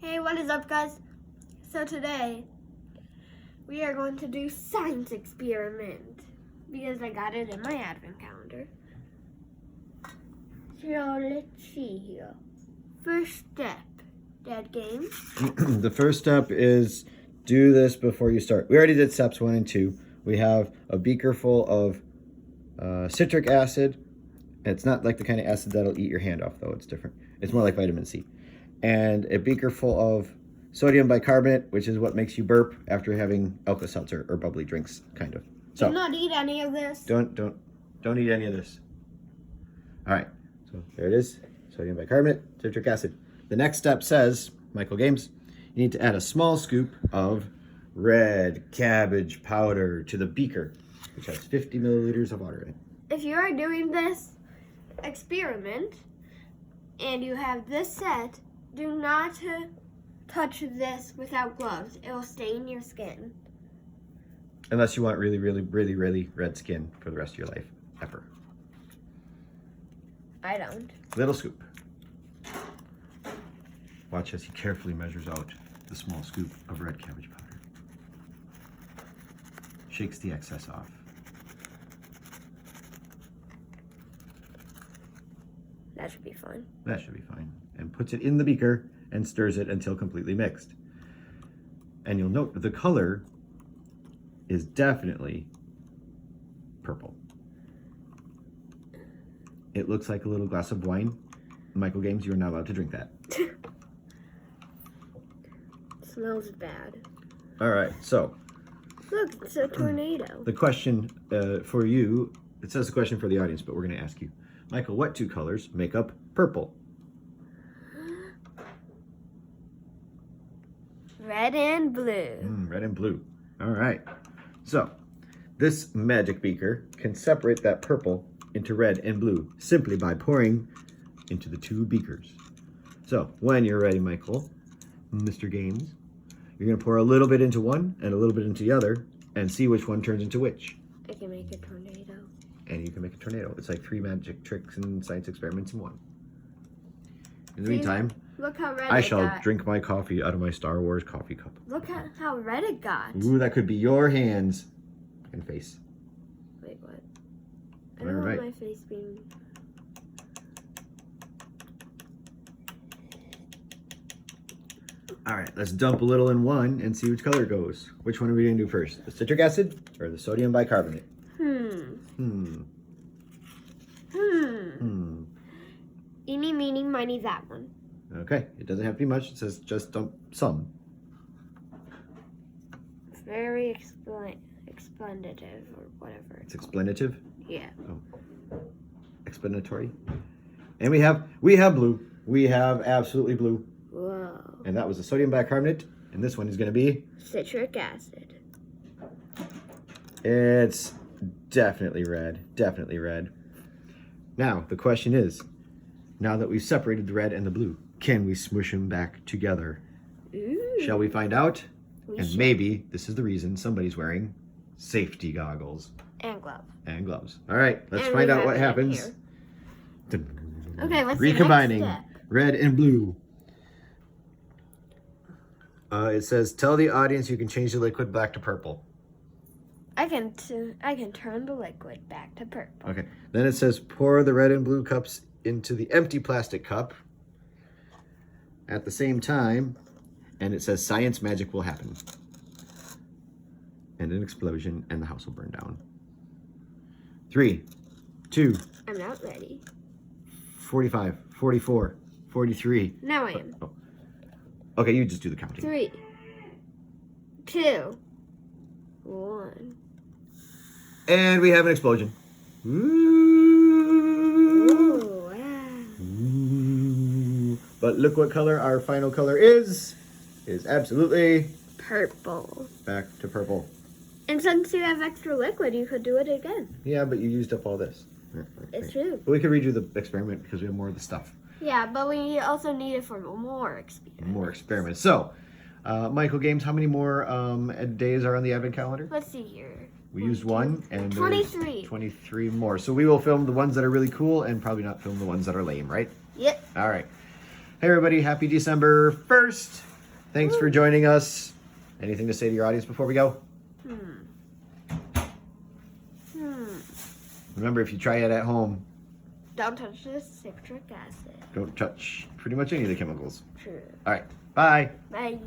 Hey, what is up, guys? So today we are going to do science experiment because I got it in my advent calendar. So let's see here. First step, Dad Games. The first step is do this before you start. We already did steps 1 and 2. We have a beaker full of citric acid. It's not like the kind of acid that'll eat your hand off, though. It's different. It's more like vitamin C. And a beaker full of sodium bicarbonate, which is what makes you burp after having Alka-Seltzer or bubbly drinks, kind of. So Do not eat any of this. don't eat any of this. All right. So there it is. Sodium bicarbonate, citric acid. The next step says, Michael Games, you need to add a small scoop of red cabbage powder to the beaker, which has 50 milliliters of water in it. If you are doing this experiment and you have this set, do not touch this without gloves. It will stain your skin. Unless you want really, really, really, really red skin for the rest of your life, ever. I don't. Little scoop. Watch as he carefully measures out the small scoop of red cabbage powder. Shakes the excess off. That should be fun. That should be fine. And puts it in the beaker and stirs it until completely mixed. And you'll note the color is definitely purple. It looks like a little glass of wine. Michael Games, you are not allowed to drink that. Smells bad. All right, so Look, it's a tornado. the question for you, it says the question for the audience, but we're going to ask you. Michael, what two colors make up purple? Red and blue. Red and blue. All right. So this magic beaker can separate that purple into red and blue simply by pouring into the two beakers. So when you're ready, Michael, Mr. Games, you're going to pour a little bit into one and a little bit into the other and see which one turns into which. I can make a tornado. And you can make a tornado. It's like 3 magic tricks and science experiments in one. In the See, meantime, Look how red I it shall got. drink my coffee out of my Star Wars coffee cup. Look at how red it got. Ooh, that could be your hands and face. Wait, what? I All don't right. want my face being... All right, let's dump a little in one and see which color it goes. Which one are we going to do first? The citric acid or the sodium bicarbonate? Eeny, meeny, miny, that one. Okay, it doesn't have to be much. It says just dump some. It's very explanative or whatever. It's explanative, Yeah. explanatory. And we have blue. We have absolutely blue. Whoa. And that was the sodium bicarbonate. And this one is going to be... Citric acid. It's definitely red. Definitely red. Now, the question is, now that we've separated the red and the blue, can we smush them back together? Ooh. Shall we find out? We And should. maybe this is the reason somebody's wearing safety goggles And gloves. and gloves. All right, let's And find we out what have it in happens. Okay, what's the next Recombining step? red and blue. It says, tell the audience you can change the liquid back to purple. I can turn the liquid back to purple. Okay. Then it says, pour the red and blue cups into the empty plastic cup at the same time. And it says, science magic will happen. And an explosion, and the house will burn down. 3, 2, I'm not ready. 45, 44, 43. Now I am. Oh. Okay, you just do the counting. 3, 2, 1. And we have an explosion. Ooh. Ooh, wow. Ooh. But look what color our final color is. It is absolutely Purple. back to purple. And since you have extra liquid, you could do it again. Yeah, but you used up all this. It's true. But we could redo the experiment because we have more of the stuff. Yeah, but we also need it for more experiments. More experiments. So, Michael Games, how many more days are on the advent calendar? Let's see here. We used one, and there's 23. 23 more. So we will film the ones that are really cool and probably not film the ones that are lame, right? Yep. All right. Hey everybody, happy December 1st. Thanks for joining us. Anything to say to your audience before we go? Remember, if you try it at home, Don't touch the citric acid. don't touch pretty much any of the chemicals. Sure. All right, bye. Bye.